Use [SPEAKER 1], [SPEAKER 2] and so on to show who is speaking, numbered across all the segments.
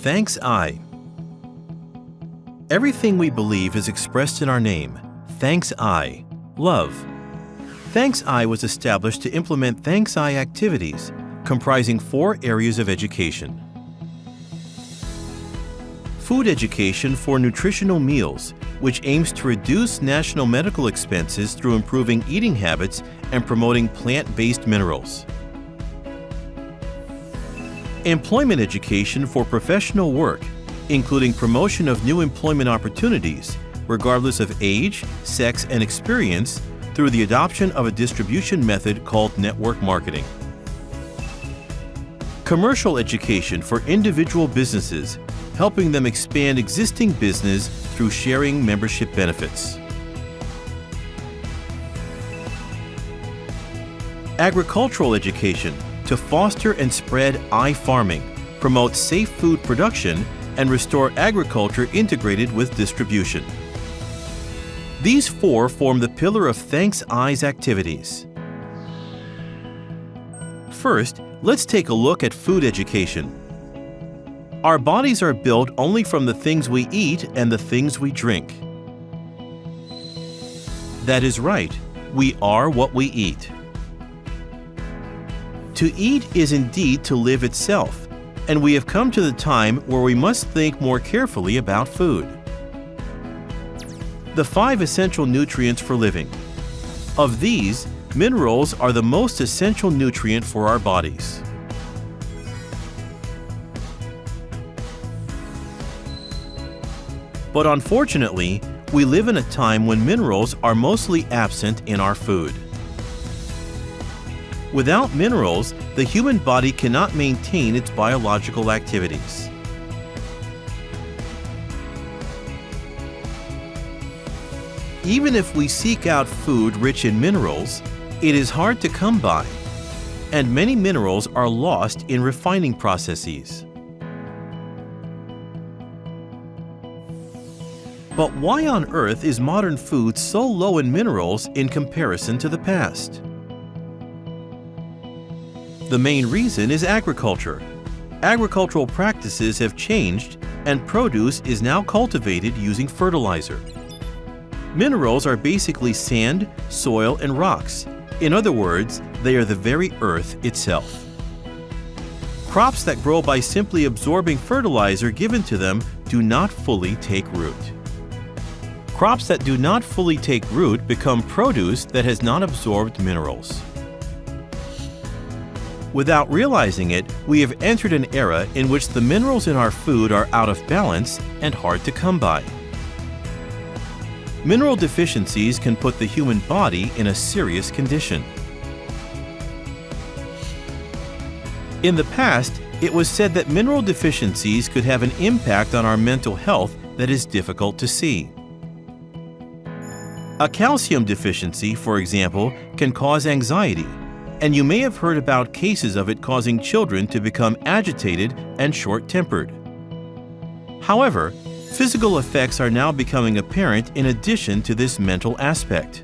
[SPEAKER 1] Thanks I. Everything we believe is expressed in our name. Thanks I. Love. Thanks I was established to implement Thanks I activities, comprising 4 areas of education. Food education for nutritional meals, which aims to reduce national medical expenses through improving eating habits and promoting plant-based minerals. Employment education for professional work, including promotion of new employment opportunities, regardless of age, sex, and experience, through the adoption of a distribution method called network marketing. Commercial education for individual businesses, helping them expand existing business through sharing membership benefits. Agricultural education to foster and spread I-farming, promote safe food production, and restore agriculture integrated with distribution. These 4 form the pillar of Thanks I's activities. First, let's take a look at food education. Our bodies are built only from the things we eat and the things we drink. That is right, we are what we eat. To eat is indeed to live itself, and we have come to the time where we must think more carefully about food. The 5 essential nutrients for living. Of these, minerals are the most essential nutrient for our bodies. But unfortunately, we live in a time when minerals are mostly absent in our food. Without minerals, the human body cannot maintain its biological activities. Even if we seek out food rich in minerals, it is hard to come by, and many minerals are lost in refining processes. But why on earth is modern food so low in minerals in comparison to the past? The main reason is agriculture. Agricultural practices have changed, and produce is now cultivated using fertilizer. Minerals are basically sand, soil, and rocks. In other words, they are the very earth itself. Crops that grow by simply absorbing fertilizer given to them do not fully take root. Crops that do not fully take root become produce that has not absorbed minerals. Without realizing it, we have entered an era in which the minerals in our food are out of balance and hard to come by. Mineral deficiencies can put the human body in a serious condition. In the past, it was said that mineral deficiencies could have an impact on our mental health that is difficult to see. A calcium deficiency, for example, can cause anxiety, and you may have heard about cases of it causing children to become agitated and short-tempered. However, physical effects are now becoming apparent in addition to this mental aspect.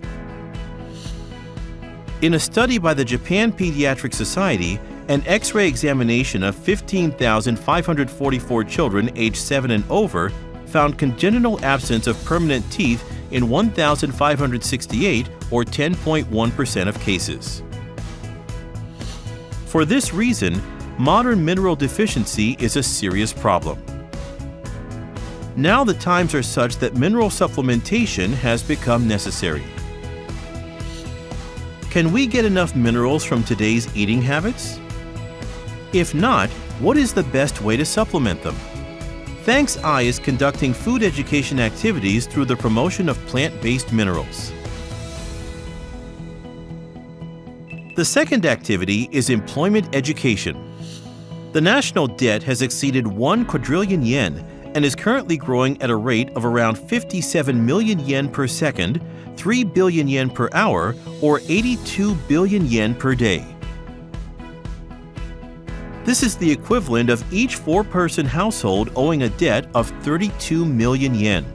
[SPEAKER 1] In a study by the Japan Pediatric Society, an X-ray examination of 15,544 children aged 7 and over found congenital absence of permanent teeth in 1,568, or 10.1% of cases. For this reason, modern mineral deficiency is a serious problem. Now the times are such that mineral supplementation has become necessary. Can we get enough minerals from today's eating habits? If not, what is the best way to supplement them? Thanks I is conducting food education activities through the promotion of plant-based minerals. The second activity is employment education. The national debt has exceeded 1 quadrillion yen and is currently growing at a rate of around 57 million yen per second, 3 billion yen per hour, or 82 billion yen per day. This is the equivalent of each 4-person household owing a debt of 32 million yen.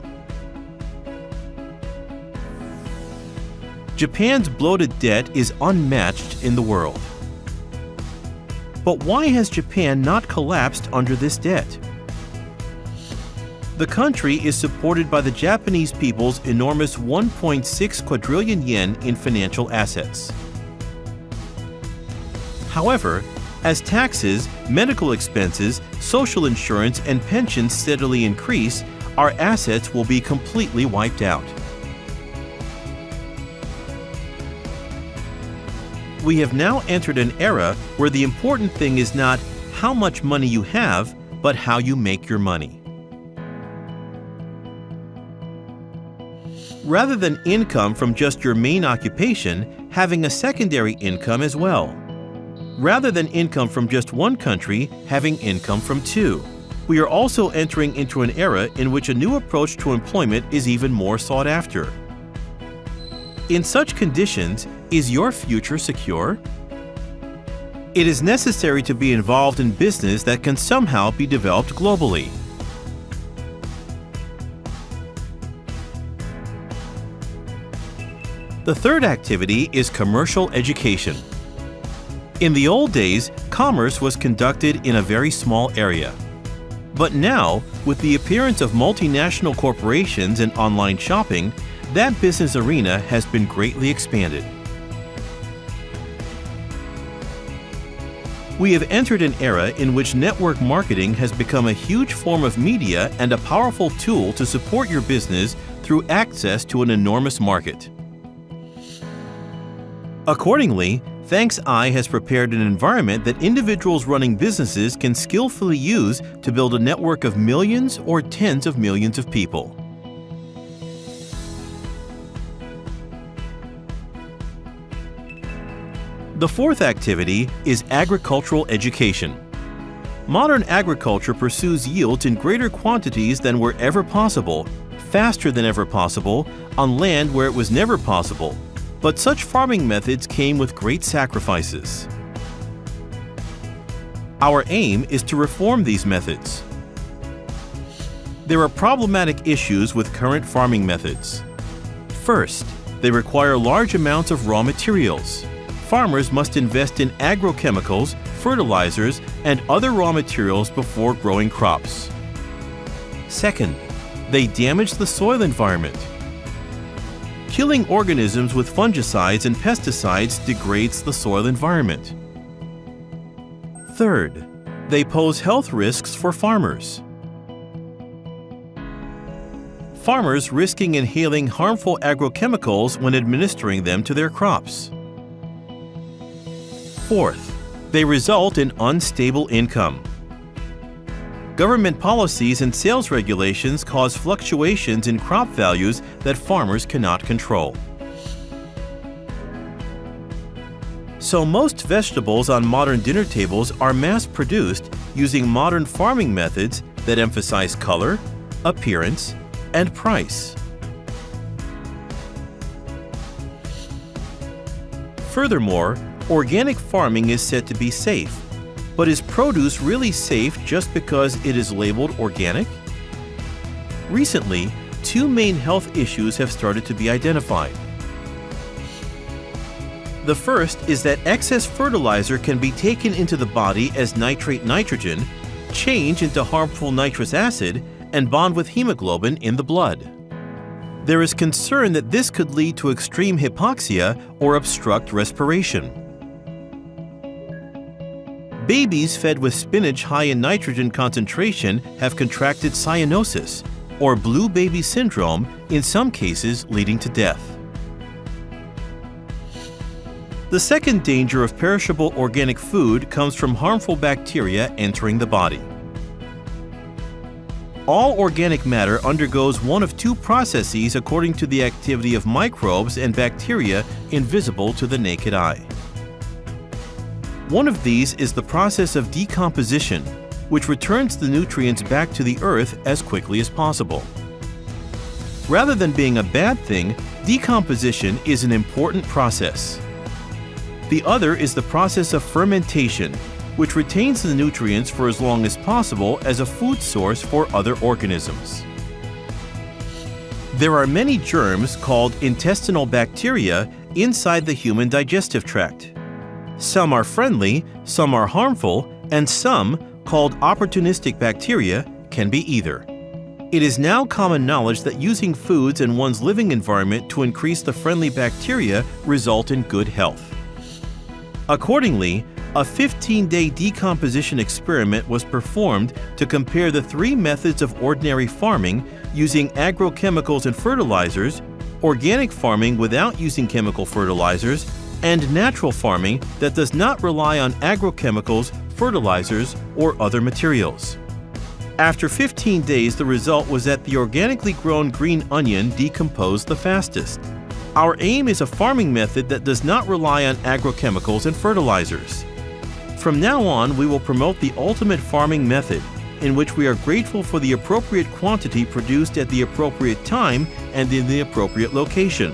[SPEAKER 1] Japan's bloated debt is unmatched in the world. But why has Japan not collapsed under this debt? The country is supported by the Japanese people's enormous 1.6 quadrillion yen in financial assets. However, as taxes, medical expenses, social insurance, and pensions steadily increase, our assets will be completely wiped out. We have now entered an era where the important thing is not how much money you have, but how you make your money. Rather than income from just your main occupation, having a secondary income as well. Rather than income from just one country, having income from two. We are also entering into an era in which a new approach to employment is even more sought after. In such conditions, is your future secure? It is necessary to be involved in business that can somehow be developed globally. The third activity is commercial education. In the old days, commerce was conducted in a very small area. But now, with the appearance of multinational corporations and online shopping, that business arena has been greatly expanded. We have entered an era in which network marketing has become a huge form of media and a powerful tool to support your business through access to an enormous market. Accordingly, ThanksI has prepared an environment that individuals running businesses can skillfully use to build a network of millions or tens of millions of people. The fourth activity is agricultural education. Modern agriculture pursues yields in greater quantities than were ever possible, faster than ever possible, on land where it was never possible. But such farming methods came with great sacrifices. Our aim is to reform these methods. There are problematic issues with current farming methods. First, they require large amounts of raw materials. Farmers must invest in agrochemicals, fertilizers, and other raw materials before growing crops. Second, they damage the soil environment. Killing organisms with fungicides and pesticides degrades the soil environment. Third, they pose health risks for farmers. Farmers risking inhaling harmful agrochemicals when administering them to their crops. Fourth, they result in unstable income. Government policies and sales regulations cause fluctuations in crop values that farmers cannot control. So most vegetables on modern dinner tables are mass-produced using modern farming methods that emphasize color, appearance, and price. Furthermore, organic farming is said to be safe. But is produce really safe just because it is labeled organic? Recently, two main health issues have started to be identified. The first is that excess fertilizer can be taken into the body as nitrate nitrogen, change into harmful nitrous acid, and bond with hemoglobin in the blood. There is concern that this could lead to extreme hypoxia or obstruct respiration. Babies fed with spinach high in nitrogen concentration have contracted cyanosis, or blue baby syndrome, in some cases leading to death. The second danger of perishable organic food comes from harmful bacteria entering the body. All organic matter undergoes one of two processes according to the activity of microbes and bacteria invisible to the naked eye. One of these is the process of decomposition, which returns the nutrients back to the earth as quickly as possible. Rather than being a bad thing, decomposition is an important process. The other is the process of fermentation, which retains the nutrients for as long as possible as a food source for other organisms. There are many germs called intestinal bacteria inside the human digestive tract. Some are friendly, some are harmful, and some, called opportunistic bacteria, can be either. It is now common knowledge that using foods in one's living environment to increase the friendly bacteria result in good health. Accordingly, a 15-day decomposition experiment was performed to compare the three methods of ordinary farming using agrochemicals and fertilizers, organic farming without using chemical fertilizers, and natural farming that does not rely on agrochemicals, fertilizers, or other materials. After 15 days, the result was that the organically grown green onion decomposed the fastest. Our aim is a farming method that does not rely on agrochemicals and fertilizers. From now on, we will promote the ultimate farming method, in which we are grateful for the appropriate quantity produced at the appropriate time and in the appropriate location.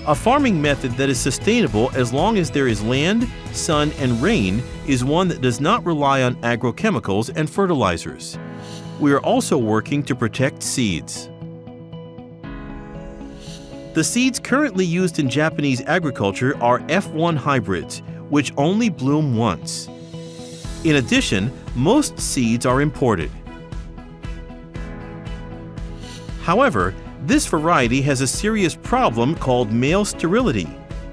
[SPEAKER 1] A farming method that is sustainable as long as there is land, sun, and rain is one that does not rely on agrochemicals and fertilizers. We are also working to protect seeds. The seeds currently used in Japanese agriculture are F1 hybrids, which only bloom once. In addition, most seeds are imported. However, this variety has a serious problem called male sterility,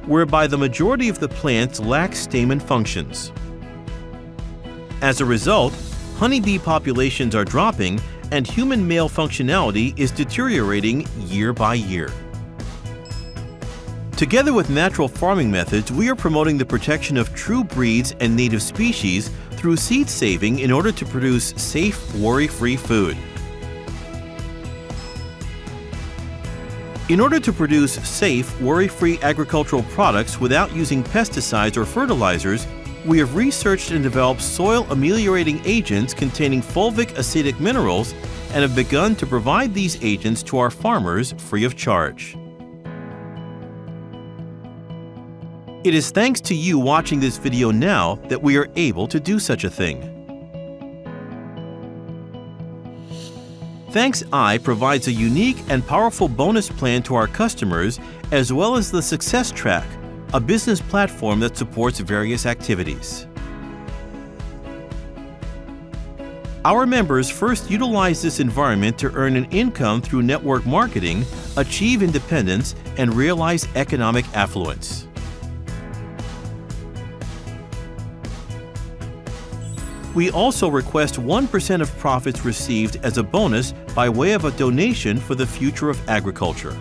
[SPEAKER 1] whereby the majority of the plants lack stamen functions. As a result, honeybee populations are dropping and human male functionality is deteriorating year by year. Together with natural farming methods, we are promoting the protection of true breeds and native species through seed saving in order to produce safe, worry-free food. In order to produce safe, worry-free agricultural products without using pesticides or fertilizers, we have researched and developed soil-ameliorating agents containing fulvic acidic minerals and have begun to provide these agents to our farmers free of charge. It is thanks to you watching this video now that we are able to do such a thing. ThanksI provides a unique and powerful bonus plan to our customers, as well as the Success Track, a business platform that supports various activities. Our members first utilize this environment to earn an income through network marketing, achieve independence, and realize economic affluence. We also request 1% of profits received as a bonus by way of a donation for the future of agriculture.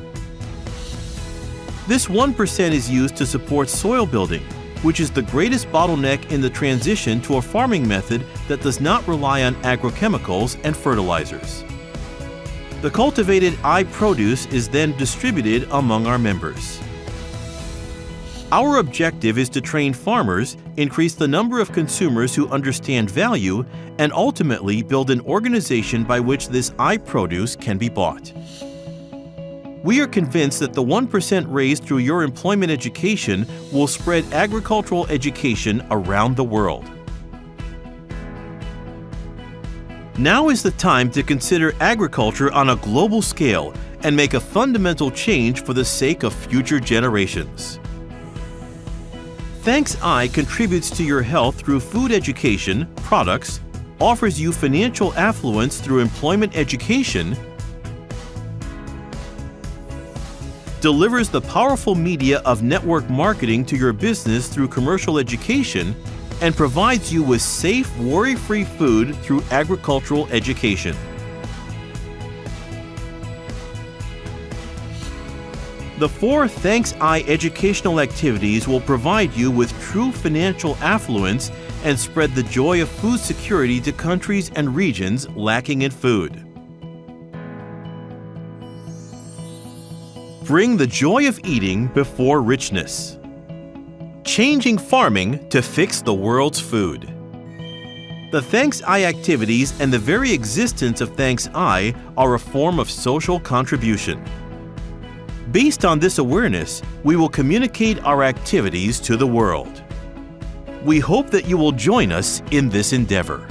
[SPEAKER 1] This 1% is used to support soil building, which is the greatest bottleneck in the transition to a farming method that does not rely on agrochemicals and fertilizers. The cultivated produce is then distributed among our members. Our objective is to train farmers, increase the number of consumers who understand value, and ultimately build an organization by which this produce can be bought. We are convinced that the 1% raised through your employment education will spread agricultural education around the world. Now is the time to consider agriculture on a global scale and make a fundamental change for the sake of future generations. ThanksI contributes to your health through food education, products, offers you financial affluence through employment education, delivers the powerful media of network marketing to your business through commercial education, and provides you with safe, worry-free food through agricultural education. The 4 ThanksI educational activities will provide you with true financial affluence and spread the joy of food security to countries and regions lacking in food. Bring the joy of eating before richness. Changing farming to fix the world's food. The ThanksI activities and the very existence of ThanksI are a form of social contribution. Based on this awareness, we will communicate our activities to the world. We hope that you will join us in this endeavor.